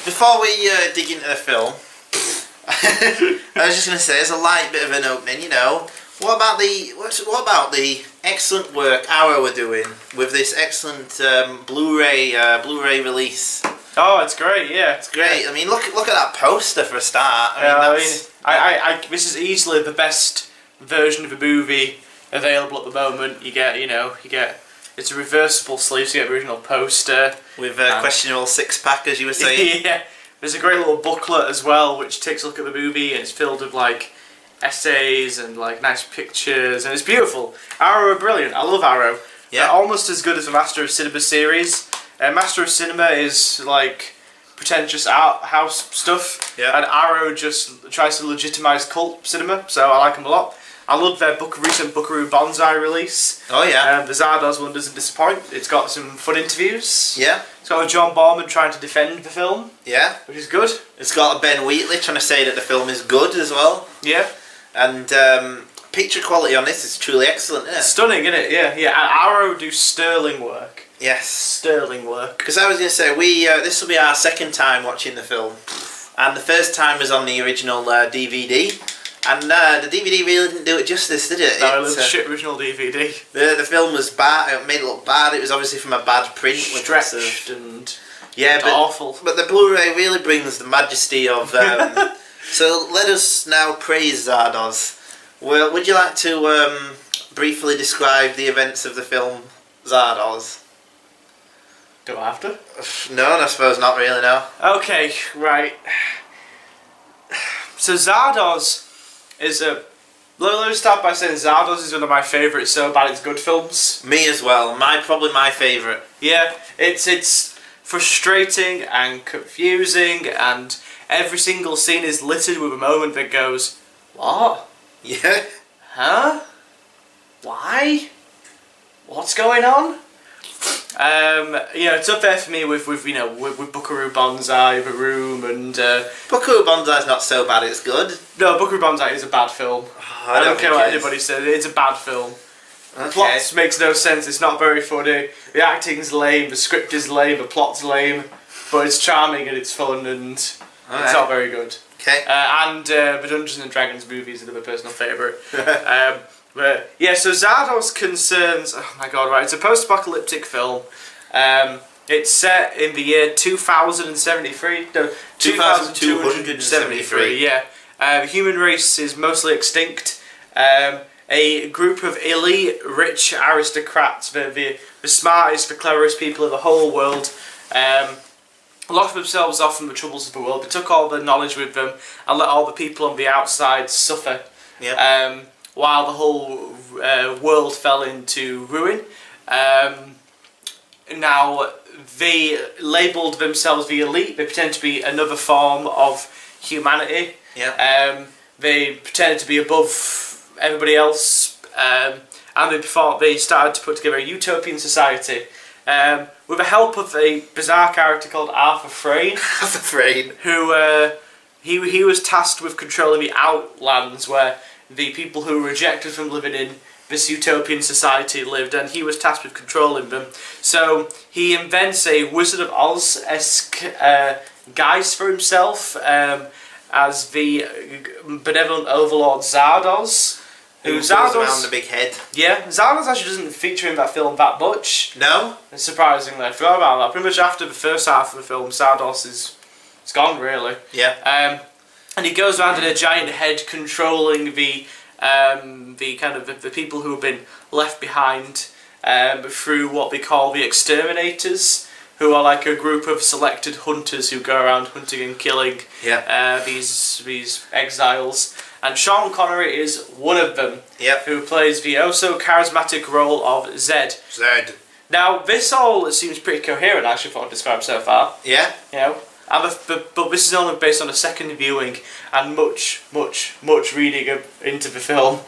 Before we dig into the film, I was just going to say, as a light bit of an opening, you know, what about the excellent work Arrow are doing with this excellent Blu-ray release? Oh, it's great, yeah. It's great. I mean, look at that poster for a start. I mean, this is easily the best version of a movie available at the moment. You get, it's a reversible sleeve, so you get the original poster. With a questionable six-pack, as you were saying. Yeah. There's a great little booklet as well, which takes a look at the movie, and it's filled with, like, essays and, like, nice pictures, and it's beautiful. Arrow are brilliant. I love Arrow. Yeah. They're almost as good as the Master of Cinema series. Master of Cinema is, like, pretentious art house stuff, and Arrow just tries to legitimise cult cinema, so I like them a lot. I love their recent Buckaroo Banzai release. Oh yeah. The Zardoz one doesn't disappoint. It's got some fun interviews. Yeah. It's got John Boorman trying to defend the film. Yeah. Which is good. It's got Ben Wheatley trying to say that the film is good as well. Yeah. And picture quality on this is truly excellent, isn't it? Stunning, isn't it? Yeah, yeah. And Arrow do sterling work. Yes. Sterling work. Because I was going to say, this will be our second time watching the film. And the first time was on the original DVD. And the DVD really didn't do it justice, did it? No, it was a shit original DVD. The film was bad. It made it look bad. It was obviously from a bad print. Stretched and awful. But the Blu-ray really brings the majesty of... So let us now praise Zardoz. Well, would you like to briefly describe the events of the film Zardoz? Do I have to? No, I suppose not really, no. Okay, right. So Zardoz is a... Let me start by saying Zardoz is one of my favourite So Bad It's Good films. Me as well. Probably my favourite. Yeah, it's frustrating and confusing, and every single scene is littered with a moment that goes, what? Yeah. Huh? Why? What's going on? It's up there for me with Buckaroo Banzai, The Room, and Buckaroo Banzai's not so bad, it's good. No, Buckaroo Banzai is a bad film. Oh, I don't care what anybody says, it's a bad film. Okay. The plot makes no sense, it's not very funny, the acting's lame, the script is lame, the plot's lame, but it's charming and it's fun and it's not very good. Okay. And the Dungeons and Dragons movie is another personal favourite. But yeah, so Zardoz concerns... Oh my god, right, it's a post-apocalyptic film. It's set in the year 2073. No, 2273, yeah. The human race is mostly extinct. A group of elite, rich aristocrats, the smartest, the cleverest people in the whole world, locked themselves off from the troubles of the world. They took all the knowledge with them and let all the people on the outside suffer. Yep. While the whole world fell into ruin. Now, they labelled themselves the elite. They pretend to be another form of humanity. Yeah. They pretended to be above everybody else, and they started to put together a utopian society with the help of a bizarre character called Arthur Frayne. Arthur Frayne. Who he was tasked with controlling the Outlands, where the people who were rejected from living in this utopian society lived, and he was tasked with controlling them. So he invents a Wizard of Oz-esque guise for himself as the benevolent overlord Zardoz. Who goes around the big head. Yeah, Zardoz actually doesn't feature in that film that much. No? Surprisingly, I forgot about that. Pretty much after the first half of the film, Zardoz is gone, really. Yeah. And he goes around in a giant head controlling the people who have been left behind through what they call the exterminators, who are like a group of selected hunters who go around hunting and killing these exiles. And Sean Connery is one of them, who plays the oh-so charismatic role of Zed. Zed. Now, this all seems pretty coherent, actually, from what I've described so far. Yeah. You know, but this is only based on a second viewing and much reading into the film.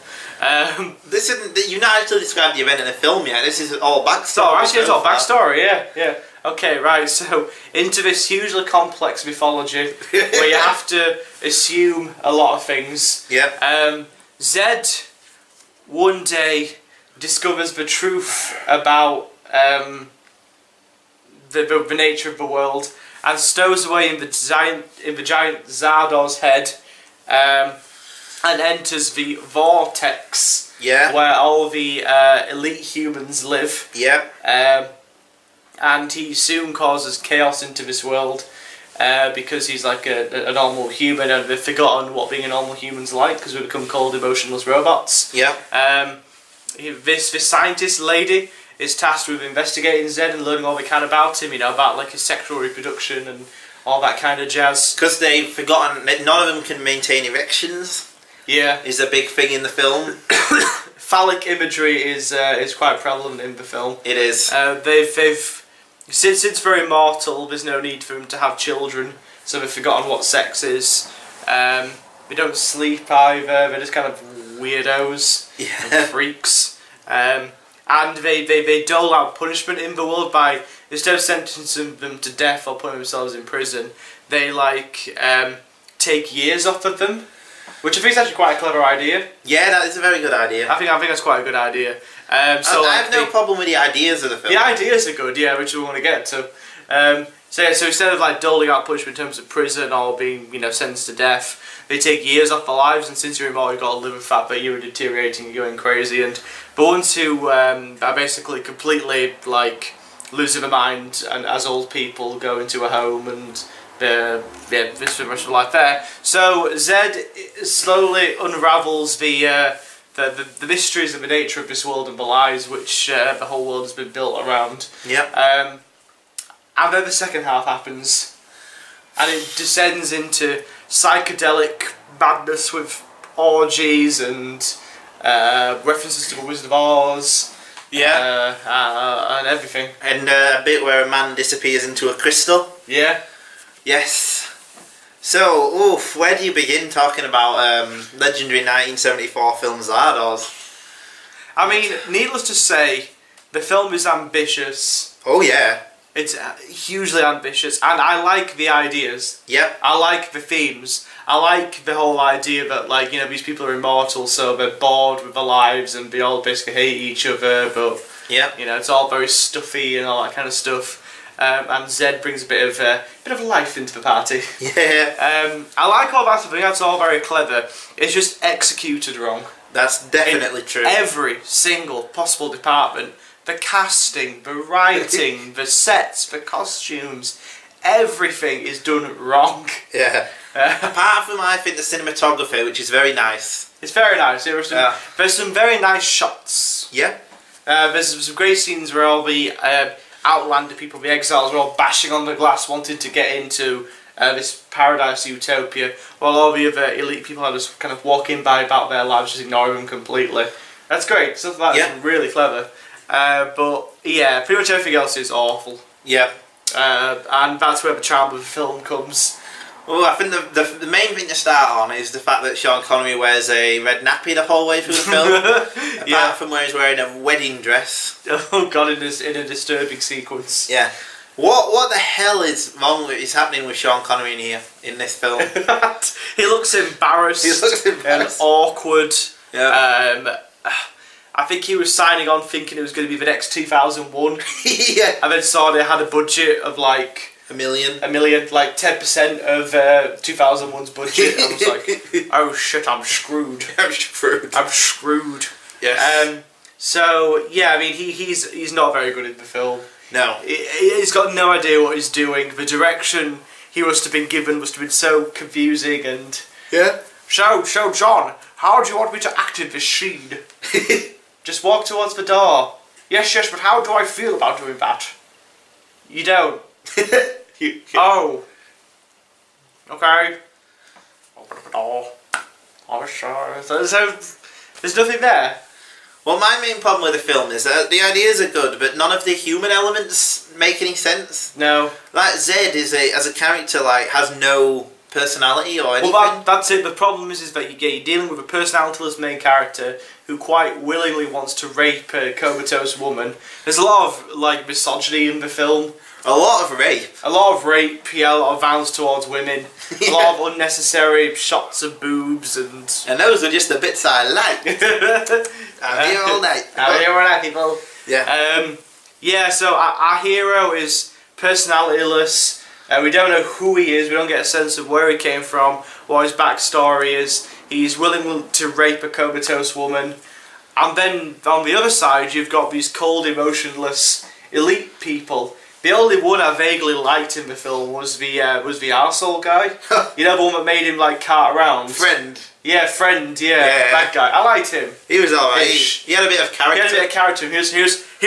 This isn't. You've not actually described the event in the film yet. This is all backstory. Oh, actually, it's all backstory. Yeah. Okay, right. So into this hugely complex mythology where you have to assume a lot of things. Yeah. Zed one day discovers the truth about the nature of the world, and stows away in the giant Zardoz head, and enters the vortex. Yeah. Where all the elite humans live. Yeah. And he soon causes chaos into this world because he's like a normal human, and they've forgotten what being a normal human's like because we've become cold, emotionless robots. Yeah. This scientist lady is tasked with investigating Zed and learning all they can about him, you know, about like his sexual reproduction and all that kind of jazz. Because they've forgotten that none of them can maintain erections. Yeah. Is a big thing in the film. Phallic imagery is quite prevalent in the film. It is. They've since they're immortal, there's no need for them to have children, so they've forgotten what sex is. They don't sleep either. They're just kind of weirdos and freaks. And they dole out punishment in the world by, instead of sentencing them to death or putting themselves in prison, they like take years off of them. Which I think is actually quite a clever idea. Yeah, that is a very good idea. I think that's quite a good idea. I have no problem with the ideas of the film. The ideas are good, yeah, which we want to get to. So instead of like doling out punishment in terms of prison or being, you know, sentenced to death, they take years off their lives, and since you're immortal, you've got to live with the fact that you're deteriorating, you're going crazy. And the ones who are basically completely like losing their mind and as old people go into a home and this for the rest of life there. So Zed slowly unravels the mysteries of the nature of this world and the lies which the whole world has been built around. Yep. And then the second half happens, and it descends into psychedelic madness with orgies and references to the Wizard of Oz. Yeah. And everything. And a bit where a man disappears into a crystal. Yeah. Yes. So, where do you begin talking about legendary 1974 film Zardoz? I mean, needless to say, the film is ambitious. Oh yeah. It's hugely ambitious, and I like the ideas. Yep. I like the themes. I like the whole idea that, like, you know, these people are immortal, so they're bored with their lives and they all basically hate each other, but, yep, you know, it's all very stuffy and all that kind of stuff. And Zed brings a bit of life into the party. Yeah. I like all that stuff. I think that's all very clever. It's just executed wrong. That's definitely true. Every single possible department. The casting, the writing, the sets, the costumes, everything is done wrong. Yeah. Apart from, I think, the cinematography, which is very nice. It's very nice. There's some very nice shots. Yeah. There's some great scenes where all the Outlander people, the exiles, are all bashing on the glass, wanting to get into this paradise utopia, while all the other elite people are just kind of walking by about their lives, just ignoring them completely. That's great. Stuff like that is really clever. But yeah, pretty much everything else is awful. Yeah. And that's where the charm of the film comes. Well, I think the main thing to start on is the fact that Sean Connery wears a red nappy the whole way through the film. Apart from where he's wearing a wedding dress. Oh god, in a disturbing sequence. Yeah. What the hell is happening with Sean Connery in this film? He looks embarrassed. He looks embarrassed. And awkward. Yeah. I think he was signing on thinking it was going to be the next 2001. Yeah. And then saw they had a budget of like $1 million. $1 million, like 10% of 2001's budget. I was like, oh shit, I'm screwed. I'm screwed. I'm screwed. Yes. So yeah, I mean, he's not very good in the film. No. He's got no idea what he's doing. The direction he must have been given must have been so confusing and... Yeah. So John, how do you want me to act in this scene? Just walk towards the door. Yes, but how do I feel about doing that? You don't. Oh. Okay. Open up the door. Oh, sure. So there's nothing there. Well, my main problem with the film is that the ideas are good, but none of the human elements make any sense. No. Like, Zed as a character, like, has no personality or anything. Well, that's it. The problem is that you're dealing with a personalityless main character who quite willingly wants to rape a comatose woman. There's a lot of, like, misogyny in the film. A lot of rape. A lot of rape, yeah, a lot of violence towards women. A lot of unnecessary shots of boobs and... And those are just the bits I like. I'm here all night. I'm here all night, people. Yeah. Yeah, so our hero is personalityless. We don't know who he is. We don't get a sense of where he came from, what his backstory is. He's willing to rape a comatose woman. And then on the other side, you've got these cold, emotionless elite people. The only one I vaguely liked in the film was the arsehole guy. You know, the one that made him like cart around. Friend. Yeah, friend. Yeah, that guy. I liked him. He was alright. He had a bit of character. He had a bit of character. He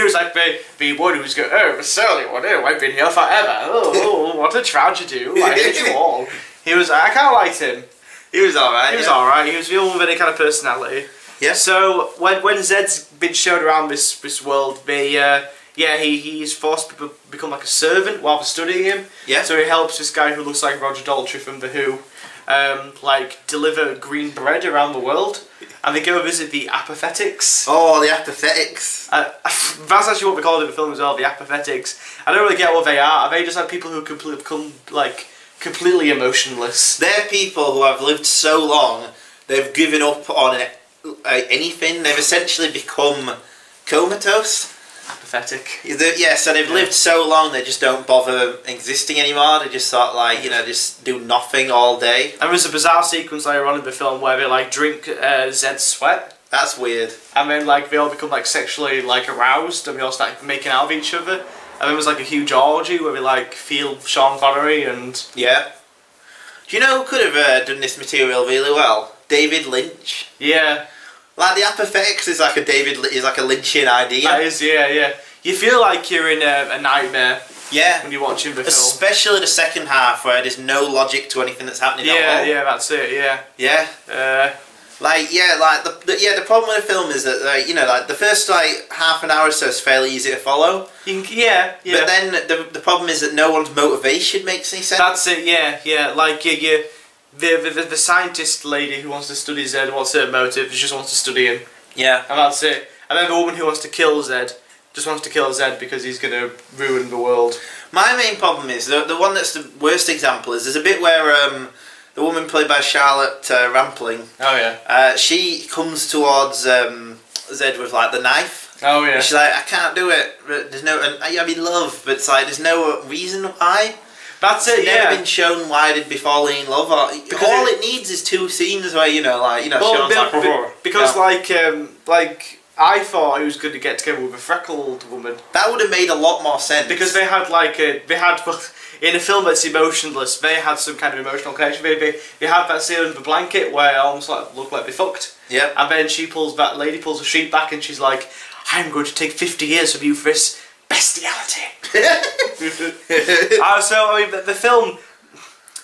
was like the one who was going, oh, silly one, oh, I've been here forever. Oh, what a tragedy. Oh, I hate you all. I kind of liked him. He was alright. He was alright. He was the only with any kind of personality. Yeah. So when Zed's been shown around this world, he's forced to become like a servant while they're studying him. Yeah. So he helps this guy who looks like Roger Daltrey from The Who, like deliver green bread around the world, and they go visit the apathetics. Oh, the apathetics. That's actually what we call it in the film as well, the apathetics. I don't really get what they are. Are they just like people who become like completely emotionless? They're people who have lived so long, they've given up on anything. They've essentially become comatose. Apathetic. Yeah, so they've lived so long they just don't bother existing anymore. They just sort of like, you know, just do nothing all day. And there's a bizarre sequence later on in the film where they like drink Zed's sweat. That's weird. And then like they all become like sexually like aroused and they all start making out of each other. And then there's like a huge orgy where we like feel Sean Connery and... Yeah. Do you know who could have done this material really well? David Lynch. Yeah. Like the apathetics is like a Lynchian idea. That is, yeah. You feel like you're in a nightmare. Yeah. When you're watching the film. Especially the second half where there's no logic to anything that's happening at all. Yeah, that's it. Yeah. Yeah. The problem with the film is that like, you know, like the first like half an hour or so is fairly easy to follow. Yeah. But then the problem is that no one's motivation makes any sense. That's it. Yeah. Like the scientist lady who wants to study Zed, what's her motive? She just wants to study him. Yeah. And that's it. And then the woman who wants to kill Zed just wants to kill Zed because he's going to ruin the world. My main problem is, the one that's the worst example is, there's a bit where the woman played by Charlotte Rampling, she comes towards Zed with like the knife. Oh yeah. And she's like, I can't do it. There's no, I mean love, but it's like there's no reason why. That's it. It's never been shown why they'd be falling in love. All it needs is two scenes where Sean's like, because like I thought he was going to get together with a freckled woman. That would have made a lot more sense. Because they had in a film that's emotionless, they had some kind of emotional connection. They had that scene under the blanket where it almost like looked like they fucked. Yeah. And then that lady pulls a sheet back and she's like, I'm going to take 50 years from you for this bestiality. So I mean, the film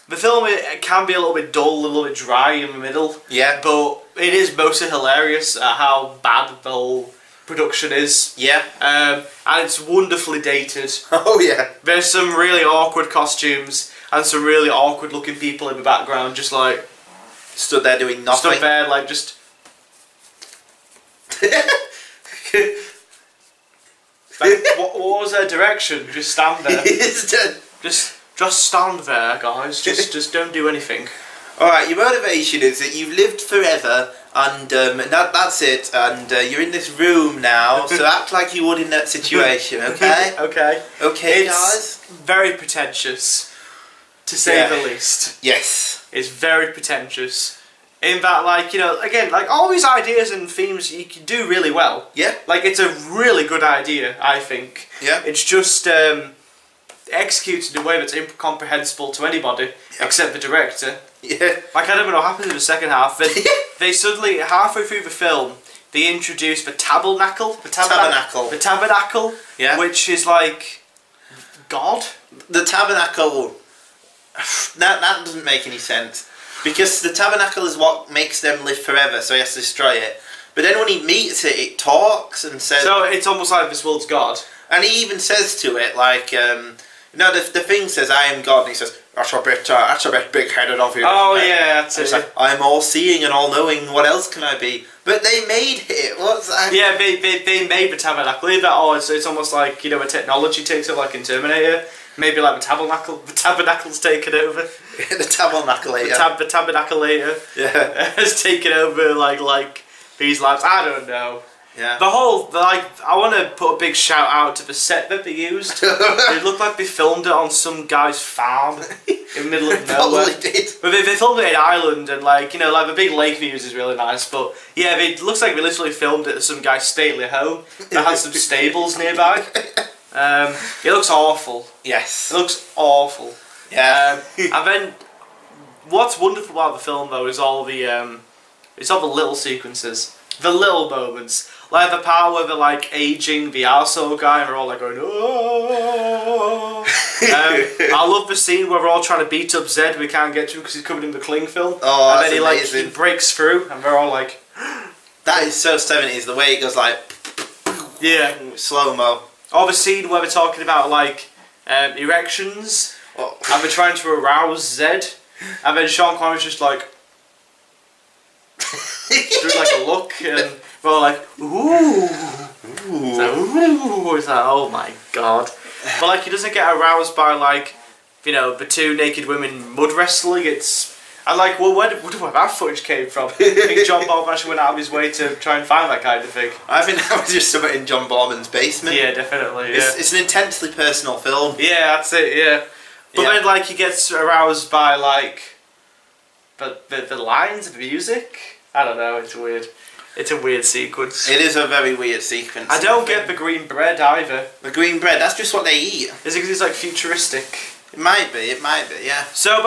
it can be a little bit dull, a little bit dry in the middle. Yeah. But it is mostly hilarious at how bad the whole production is. Yeah. And it's wonderfully dated. Oh yeah. There's some really awkward costumes and some really awkward looking people in the background, just like stood there doing nothing. Stood there like just. Like, what was their direction? Just stand there. Just stand there, guys. Just don't do anything. Alright, your motivation is that you've lived forever and that's it, and you're in this room now, so act like you would in that situation, okay? Okay. Okay, it's guys? Very pretentious, to say the least. Yes. It's very pretentious. In that, like, you know, again, like, all these ideas and themes you can do really well. Yeah. Like, it's a really good idea, I think. Yeah. It's just executed in a way that's incomprehensible to anybody, except the director. Yeah. Like, I don't know what happens in the second half. They suddenly, halfway through the film, they introduce the tabernacle. The tabernacle. Yeah. Which is like God. The tabernacle. That doesn't make any sense. Because the tabernacle is what makes them live forever, so he has to destroy it. But then when he meets it, it talks and says... So it's almost like this world's God. And he even says to it, like, the thing says, I am God, and he says, that's a bit big-headed of you. Oh, yeah, that's it. Like, I'm all-seeing and all-knowing, what else can I be? But they made it, what's that? Yeah, they made the tabernacle. It's almost like, you know, a technology takes it, like in Terminator. Maybe like the tabernacle's taken over. The tabernacle-later. The tabernacle-later has taken over like these lives. I don't know. Yeah. I want to put a big shout out to the set that they used. It looked like they filmed it on some guy's farm in the middle of nowhere. Probably did. But they filmed it in Ireland, and like the big lake views is really nice. But yeah, it looks like they literally filmed it at some guy's stately home that has some stables nearby. It looks awful. Yes. It looks awful. Yeah. And then what's wonderful about the film though is all the little sequences, the little moments. Like the part where they're like aging the arsehole guy and they're all like going, oh. I love the scene where we're all trying to beat up Zed. We can't get to him because he's covered in the cling film. Oh, and then he breaks through and we're all like, that is so 70s. The way it goes like, yeah, slow mo. Or the scene where we're talking about like erections and we're trying to arouse Zed, and then Sean Connery's just like doing like a look and. We're all like, ooh. It's like, ooh. It's like, oh my god. But like, he doesn't get aroused by like, the two naked women mud wrestling. I'm like, well, where that footage came from? I think John Boorman actually went out of his way to try and find that kind of thing. I think that was just something in John Boorman's basement. Yeah, definitely. Yeah. It's an intensely personal film. Yeah, that's it. Yeah. But then like he gets aroused by like, the lines of the music. I don't know. It's weird. It's a weird sequence. It is a very weird sequence. I don't get the green bread either. The green bread, that's just what they eat. Is it because it's like futuristic? It might be, yeah. So